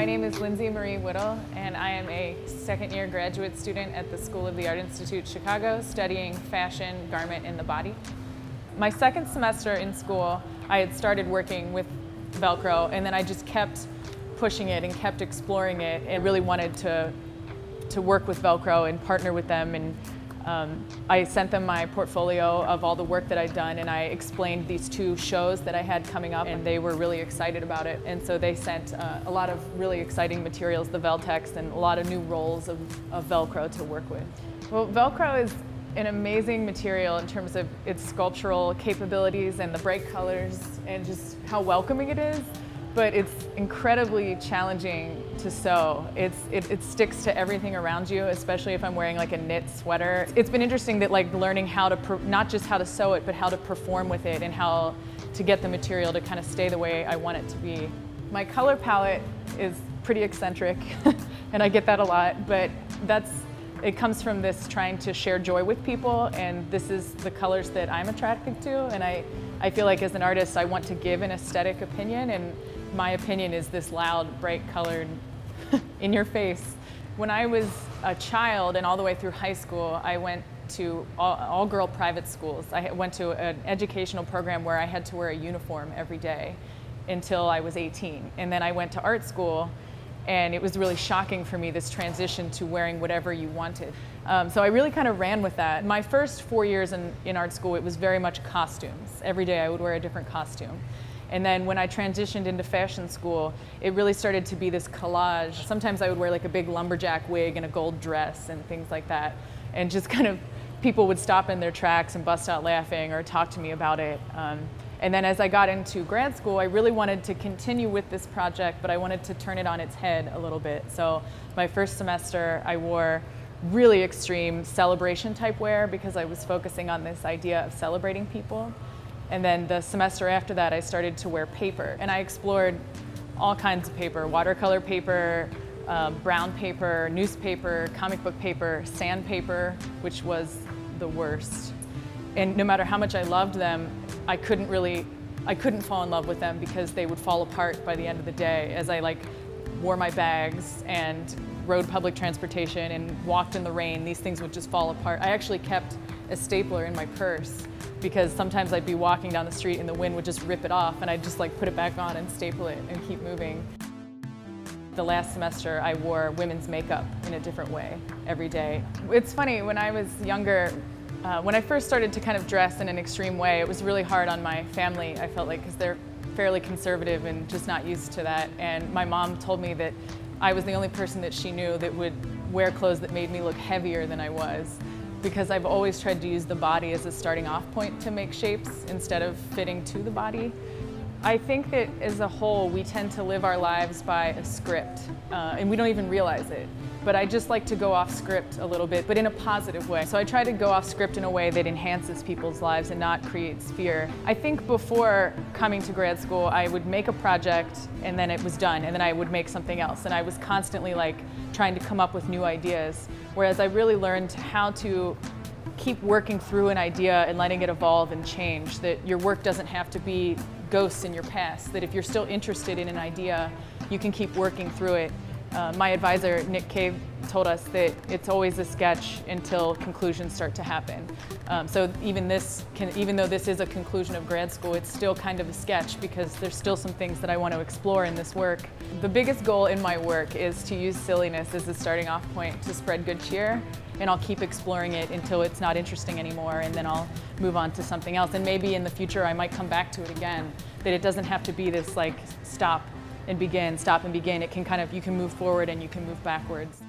My name is Lindsey Whittle, and I am a second-year graduate student at the School of the Art Institute, Chicago, studying fashion, garment, and the body. My second semester in school, I had started working with Velcro, and then I just kept pushing it and kept exploring it, and really wanted to work with Velcro and partner with them. And I sent them my portfolio of all the work that I'd done, and I explained these two shows that I had coming up, and they were really excited about it. And so they sent a lot of really exciting materials, the Veltex, and a lot of new rolls of Velcro to work with. Well, Velcro is an amazing material in terms of its sculptural capabilities and the bright colors and just how welcoming it is. But it's incredibly challenging to sew. It sticks to everything around you, especially if I'm wearing like a knit sweater. It's been interesting that learning how to, not just how to sew it, but how to perform with it and how to get the material to kind of stay the way I want it to be. My color palette is pretty eccentric, and I get that a lot, but it comes from this trying to share joy with people, and this is the colors that I'm attracted to, and I feel like as an artist I want to give an aesthetic opinion, and my opinion is this loud, bright colored, in your face. When I was a child and all the way through high school, I went to all-girl private schools. I went to an educational program where I had to wear a uniform every day until I was 18. And then I went to art school, and it was really shocking for me, this transition to wearing whatever you wanted. So I really kind of ran with that. My first 4 years in art school, it was very much costumes. Every day I would wear a different costume. And then when I transitioned into fashion school, it really started to be this collage. Sometimes I would wear like a big lumberjack wig and a gold dress and things like that. And just kind of, people would stop in their tracks and bust out laughing or talk to me about it. And then as I got into grad school, I really wanted to continue with this project, but I wanted to turn it on its head a little bit. So my first semester, I wore really extreme celebration type wear because I was focusing on this idea of celebrating people. And then the semester after that, I started to wear paper. And I explored all kinds of paper: watercolor paper, brown paper, newspaper, comic book paper, sandpaper, which was the worst. And no matter how much I loved them, I couldn't fall in love with them because they would fall apart by the end of the day as I wore my bags and rode public transportation and walked in the rain. These things would just fall apart. I actually kept a stapler in my purse because sometimes I'd be walking down the street and the wind would just rip it off, and I'd just put it back on and staple it and keep moving. The last semester I wore women's makeup in a different way every day. It's funny, when I was younger, when I first started to kind of dress in an extreme way, it was really hard on my family, I felt like, because they're fairly conservative and just not used to that. And my mom told me that I was the only person that she knew that would wear clothes that made me look heavier than I was, because I've always tried to use the body as a starting off point to make shapes instead of fitting to the body. I think that as a whole, we tend to live our lives by a script, and we don't even realize it. But I just like to go off script a little bit, but in a positive way. So I try to go off script in a way that enhances people's lives and not creates fear. I think before coming to grad school, I would make a project and then it was done, and then I would make something else. And I was constantly trying to come up with new ideas. Whereas I really learned how to keep working through an idea and letting it evolve and change, that your work doesn't have to be ghosts in your past, that if you're still interested in an idea, you can keep working through it. My advisor, Nick Cave, told us that it's always a sketch until conclusions start to happen. So even though this is a conclusion of grad school, it's still kind of a sketch because there's still some things that I want to explore in this work. The biggest goal in my work is to use silliness as a starting off point to spread good cheer, and I'll keep exploring it until it's not interesting anymore, and then I'll move on to something else. And maybe in the future I might come back to it again, that it doesn't have to be this stop and begin, stop and begin. It can you can move forward and you can move backwards.